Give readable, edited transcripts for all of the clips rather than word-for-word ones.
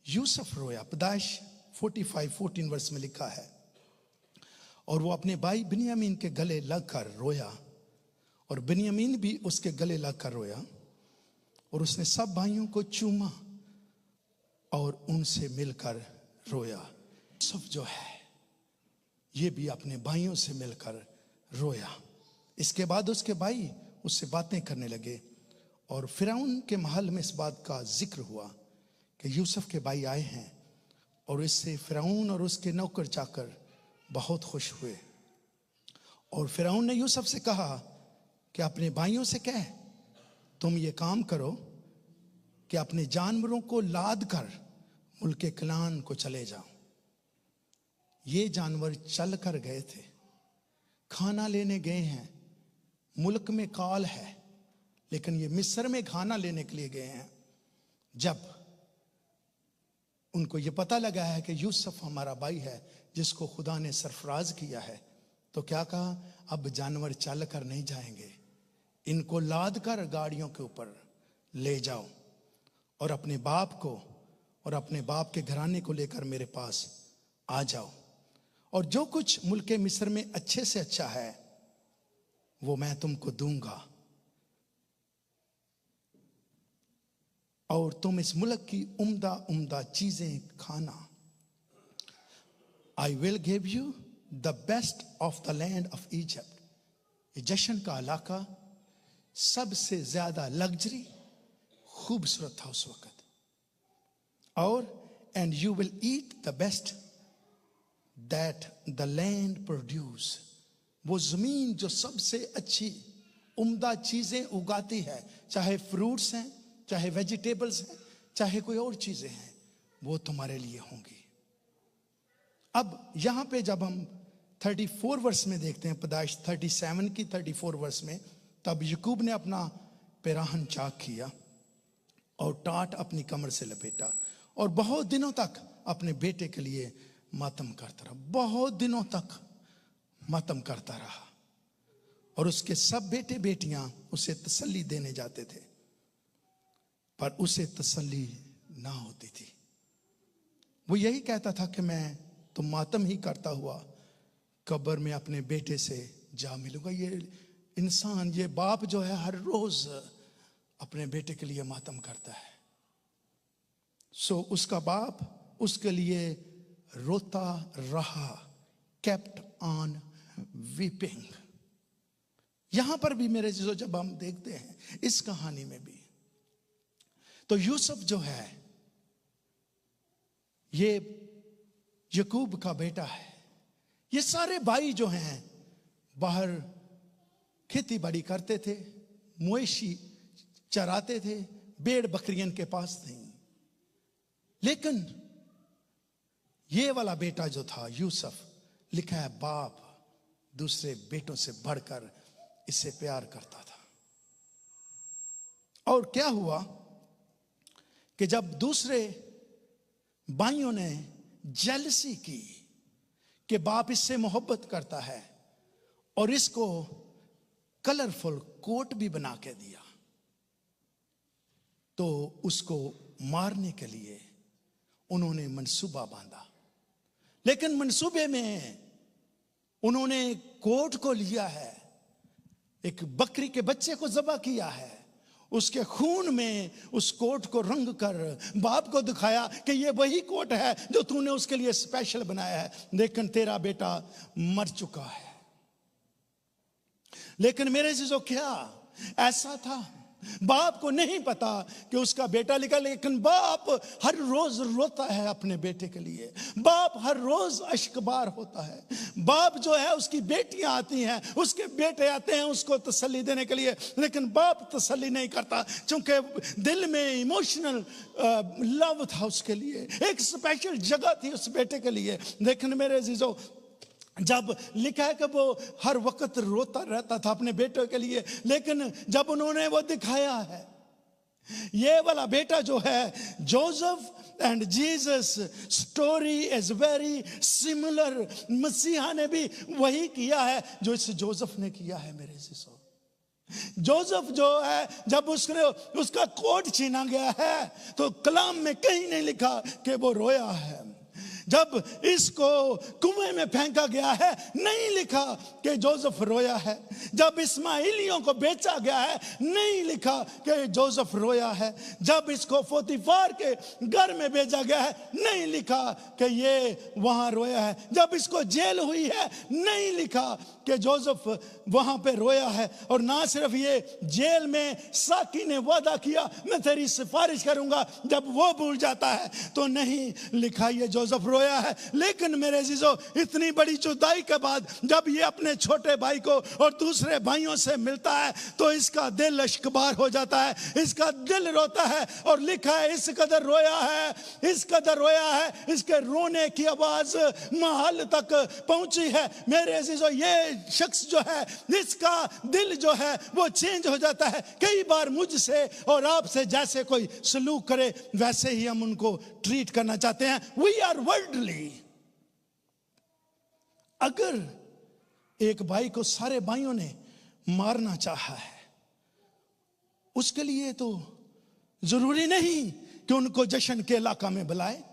यूसुफ रोया। पैदाइश 45:14 वर्ष में लिखा है, और वो अपने भाई बिन्यामीन के गले लगकर रोया, और बिन्यामीन भी उसके गले लगकर रोया, और उसने सब भाइयों को चूमा और उनसे मिलकर रोया। यूसुफ जो है ये भी अपने भाइयों से मिलकर रोया। इसके बाद उसके भाई उससे बातें करने लगे, और फिरौन के महल में इस बात का जिक्र हुआ कि यूसुफ के भाई आए हैं, और इससे फिरौन और उसके नौकर चाकर बहुत खुश हुए। और फिरौन ने यूसुफ से कहा कि अपने भाइयों से कह, तुम ये काम करो कि अपने जानवरों को लाद कर मुल्क कनान को चले जाओ। ये जानवर चल कर गए थे, खाना लेने गए हैं, मुल्क में काल है, लेकिन ये मिस्र में खाना लेने के लिए गए हैं। जब उनको ये पता लगा है कि यूसुफ हमारा भाई है जिसको खुदा ने सरफराज किया है, तो क्या कहा, अब जानवर चल कर नहीं जाएंगे, इनको लाद कर गाड़ियों के ऊपर ले जाओ और अपने बाप को और अपने बाप के घराने को लेकर मेरे पास आ जाओ, और जो कुछ मुल्क मिस्र में अच्छे से अच्छा है वो मैं तुमको दूंगा, और तुम इस मुल्क की उम्दा उम्दा चीजें खाना। I will give you the best of the land of Egypt. ये जश्न का इलाका सबसे ज्यादा लग्जरी खूबसूरत था उस वक्त। और and you will eat the best that the land produce. वो जमीन जो सबसे अच्छी उम्दा चीजें उगाती है, चाहे फ्रूट्स हैं, चाहे वेजिटेबल्स हैं, चाहे कोई और चीजें हैं, वो तुम्हारे लिए होंगी। अब यहां पे जब हम 34 वर्ष में देखते हैं, पैदाइश 37 की 34 वर्ष में, तब याकूब ने अपना पिराहन चाक किया और टाट अपनी कमर से लपेटा, और बहुत दिनों तक अपने बेटे के लिए मातम करता रहा। बहुत दिनों तक मातम करता रहा, और उसके सब बेटे बेटियां उसे तसल्ली देने जाते थे, पर उसे तसल्ली ना होती थी। वो यही कहता था कि मैं तो मातम ही करता हुआ कब्र में अपने बेटे से जा मिलूंगा। ये इंसान, ये बाप जो है, हर रोज अपने बेटे के लिए मातम करता है। सो उसका बाप उसके लिए रोता रहा, kept on weeping। यहां पर भी मेरे चीजों जब हम देखते हैं इस कहानी में भी, तो यूसुफ जो है ये याकूब का बेटा है। ये सारे भाई जो हैं बाहर खेती बाड़ी करते थे, मवेशी चराते थे, भेड़ बकरियन के पास नहीं, लेकिन ये वाला बेटा जो था यूसुफ, लिखा है बाप दूसरे बेटों से बढ़कर इससे प्यार करता था। और क्या हुआ कि जब दूसरे भाइयों ने जेलसी की कि बाप इससे मोहब्बत करता है, और इसको कलरफुल कोट भी बना के दिया, तो उसको मारने के लिए उन्होंने मंसूबा बांधा। लेकिन मंसूबे में उन्होंने कोट को लिया है, एक बकरी के बच्चे को ज़बह किया है, उसके खून में उस कोट को रंग कर बाप को दिखाया कि ये वही कोट है जो तूने उसके लिए स्पेशल बनाया है, लेकिन तेरा बेटा मर चुका है। लेकिन मेरे चीजों, क्या ऐसा था? बाप को नहीं पता कि उसका बेटा लिखा, लेकिन बाप हर रोज रोता है अपने बेटे के लिए। बाप हर रोज अश्कबार होता है। बाप जो है, उसकी बेटियां आती हैं, उसके बेटे आते हैं उसको तसल्ली देने के लिए, लेकिन बाप तसल्ली नहीं करता, क्योंकि दिल में इमोशनल लव था उसके लिए, एक स्पेशल जगह थी उस बेटे के लिए। लेकिन मेरे अजीजों, जब लिखा है कि वो हर वक्त रोता रहता था अपने बेटे के लिए, लेकिन जब उन्होंने वो दिखाया है, ये वाला बेटा जो है, Joseph and Jesus story is very similar. मसीहा ने भी वही किया है जो इस जोसेफ ने किया है मेरे सिसो। जोसेफ जो है, जब उसका कोट छीना गया है तो कलाम में कहीं नहीं लिखा कि वो रोया है। जब इसको कुएं में फेंका गया है, नहीं लिखा कि जोसेफ रोया है। जब इस्माइलियों को बेचा गया है, नहीं लिखा कि जोसेफ रोया है। जब इसको पोतीफार के घर में भेजा गया है, नहीं लिखा कि ये वहां रोया है। जब इसको जेल हुई है, नहीं लिखा कि जोसेफ वहां पे रोया है। और ना सिर्फ ये, जेल में साकी ने वादा किया मैं तेरी सिफारिश करूंगा, जब वो भूल जाता है तो नहीं लिखा ये जोसेफ रोया है। लेकिन मेरे अजीजों, इतनी बड़ी जुदाई के बाद जब ये अपने छोटे भाई को और दूसरे भाइयों से मिलता है तो इसका दिल अश्कबार हो जाता है, इसका दिल रोता है। और लिखा है इस कदर रोया है, इस कदर रोया है, इसके रोने की आवाज महल तक पहुंची है। मेरे अजीजों, ये शख्स जो है, इसका दिल जो है वो चेंज हो जाता है। कई बार मुझसे और आपसे जैसे कोई सलूक करे वैसे ही हम उनको ट्रीट करना चाहते हैं। We are worldly. अगर एक भाई को सारे भाइयों ने मारना चाहा है, उसके लिए तो जरूरी नहीं कि उनको जश्न के इलाका में बुलाए।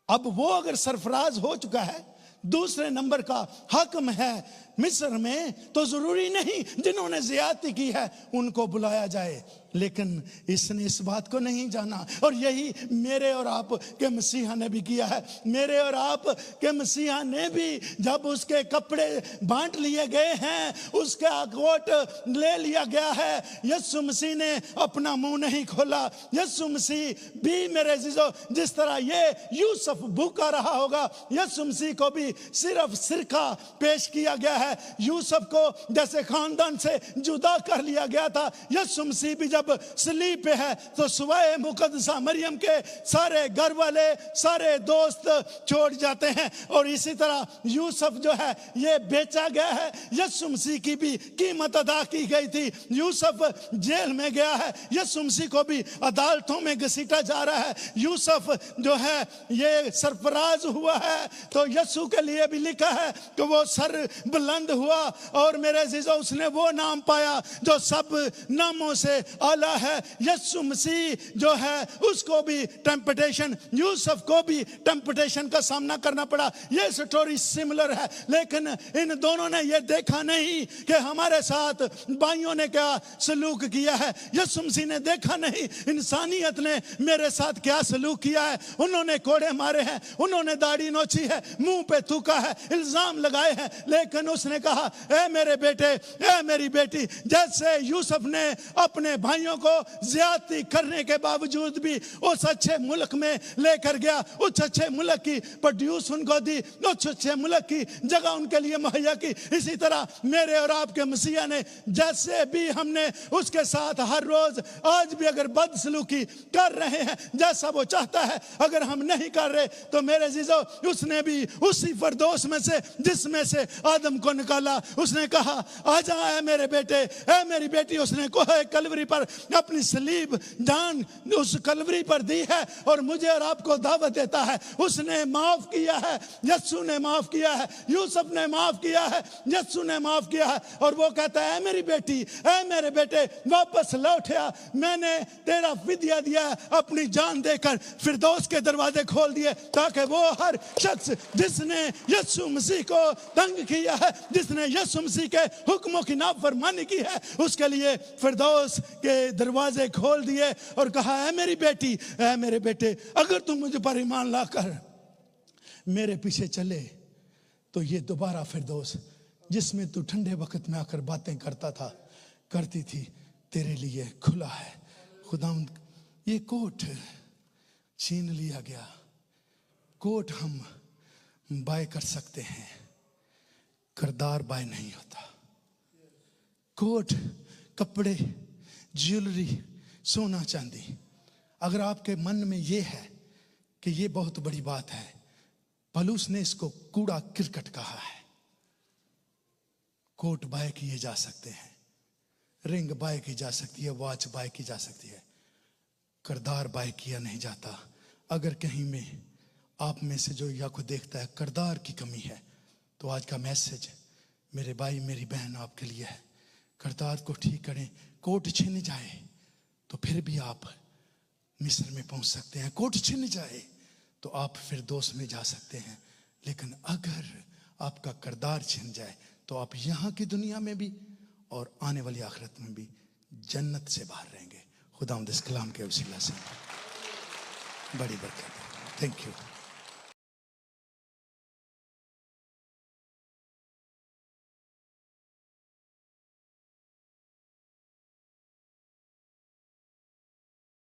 अब वो अगर सरफराज हो चुका है, दूसरे नंबर का हाकिम है मिस्र में, तो जरूरी नहीं जिन्होंने ज्यादती की है उनको बुलाया जाए। लेकिन इसने इस बात को नहीं जाना। और यही मेरे और आप के मसीहा ने भी किया है। मेरे और आप के मसीहा ने भी जब उसके कपड़े बांट लिए गए हैं, उसका कोट ले लिया गया है, यीशु मसीह ने अपना मुंह नहीं खोला। यीशु मसीह भी मेरे अजीजों, जिस तरह ये यूसुफ भूखा रहा होगा, यीशु मसीह को भी सिर्फ सिरका पेश किया गया है। यूसुफ को जैसे खानदान से जुदा कर लिया गया था, यीशु मसीह भी जब सलीब पे है तो सुवाए मुकद्दसा मरियम के सारे घर वाले, सारे दोस्त छोड़ जाते हैं। और इसी तरह यूसुफ जो है ये बेचा गया है। यीशु मसीह की भी कीमत अदा की गई थी। यूसुफ जेल में गया है, यीशु मसीह को भी अदालतों में घसीटा जा रहा है। यूसुफ जो है ये सरफराज हुआ है, तो यीशु के लिए भी लिखा है कि वो सर बुलंद हुआ और मेरे अजीजों उसने वो नाम पाया जो सब नामों से आला है। यीशु मसीह जो है उसको भी टेम्पटेशन, यूसुफ को भी टेम्पटेशन का सामना करना पड़ा। ये स्टोरी सिमिलर है, लेकिन इन दोनों ने ये देखा नहीं कि हमारे साथ भाइयों ने क्या सलूक किया है। यीशु मसीह ने देखा नहीं इंसानियत ने मेरे साथ क्या सलूक किया है। उन्होंने कोड़े मारे हैं, उन्होंने दाढ़ी नोची है, मुंह पे थूका है, इल्जाम लगाए हैं, लेकिन उसने कहा ए मेरे बेटे, ए मेरी बेटी, जैसे यूसुफ ने अपने भाइयों को ज्यादती करने के बावजूद भी उस अच्छे मुल्क में लेकर गया, उस अच्छे मुल्क की प्रोड्यूस उनको दी, उस अच्छे मुल्क की जगह उनके लिए मुहैया की। इसी तरह मेरे और आपके मसीहा ने जैसे भी हमने उसके साथ हर रोज आज भी अगर बदसलूकी कर रहे हैं जैसा वो चाहता है, अगर हम नहीं कर रहे तो मेरे अजीजों उसने भी उसी फरदौस में से जिसमें से आदम को निकाला, उसने कहा आजा ऐ मेरे बेटे, ऐ मेरी बेटी। उसने कोहे कलवरी पर अपनी सलीब जान उस कलवरी पर दी है और मुझे और आपको दावत देता है। उसने माफ किया है, यीशु ने माफ किया है, यूसुफ ने माफ किया है, यीशु ने माफ किया है। और वो कहता है ऐ मेरी बेटी, ऐ मेरे बेटे, वापस लौट आ, मैंने तेरा फिदिया दिया है, अपनी जान देकर फिरदौस के दरवाजे खोल दिए, ताकि वो हर शख्स जिसने यीशु मसीह को तंग किया है, जिसने यीशु मसीह के हुक्मों की नाफरमानी की है, उसके लिए फिरदौस के दरवाजे खोल दिए और कहा है मेरी बेटी, है मेरे बेटे, अगर तुम मुझे पर ईमान लाकर मेरे पीछे चले तो ये दोबारा फिरदौस जिसमें तू ठंडे वक्त में आकर बातें करता था, करती थी, तेरे लिए खुला है। खुदावंद ये कोट छीन लिया गया, कोट हम बाय कर सकते हैं, करदार बाय नहीं होता। कोट, कपड़े, ज्वेलरी, सोना चांदी, अगर आपके मन में ये है कि ये बहुत बड़ी बात है, पौलुस ने इसको कूड़ा किरकट कहा है। कोट बाय किए जा सकते हैं, रिंग बाय की जा सकती है, वॉच बाय की जा सकती है, करदार बाय किया नहीं जाता। अगर कहीं में आप में से जो या को देखता है करदार की कमी है, तो आज का मैसेज मेरे भाई मेरी बहन आपके लिए है, किरदार को ठीक करें। कोट छिन जाए तो फिर भी आप मिस्र में पहुंच सकते हैं, कोट छिन जाए तो आप फिर दोस्त में जा सकते हैं, लेकिन अगर आपका किरदार छिन जाए तो आप यहाँ की दुनिया में भी और आने वाली आखिरत में भी जन्नत से बाहर रहेंगे। खुदावंद इस कलाम के वसीला से बड़ी बरकत। Thank you.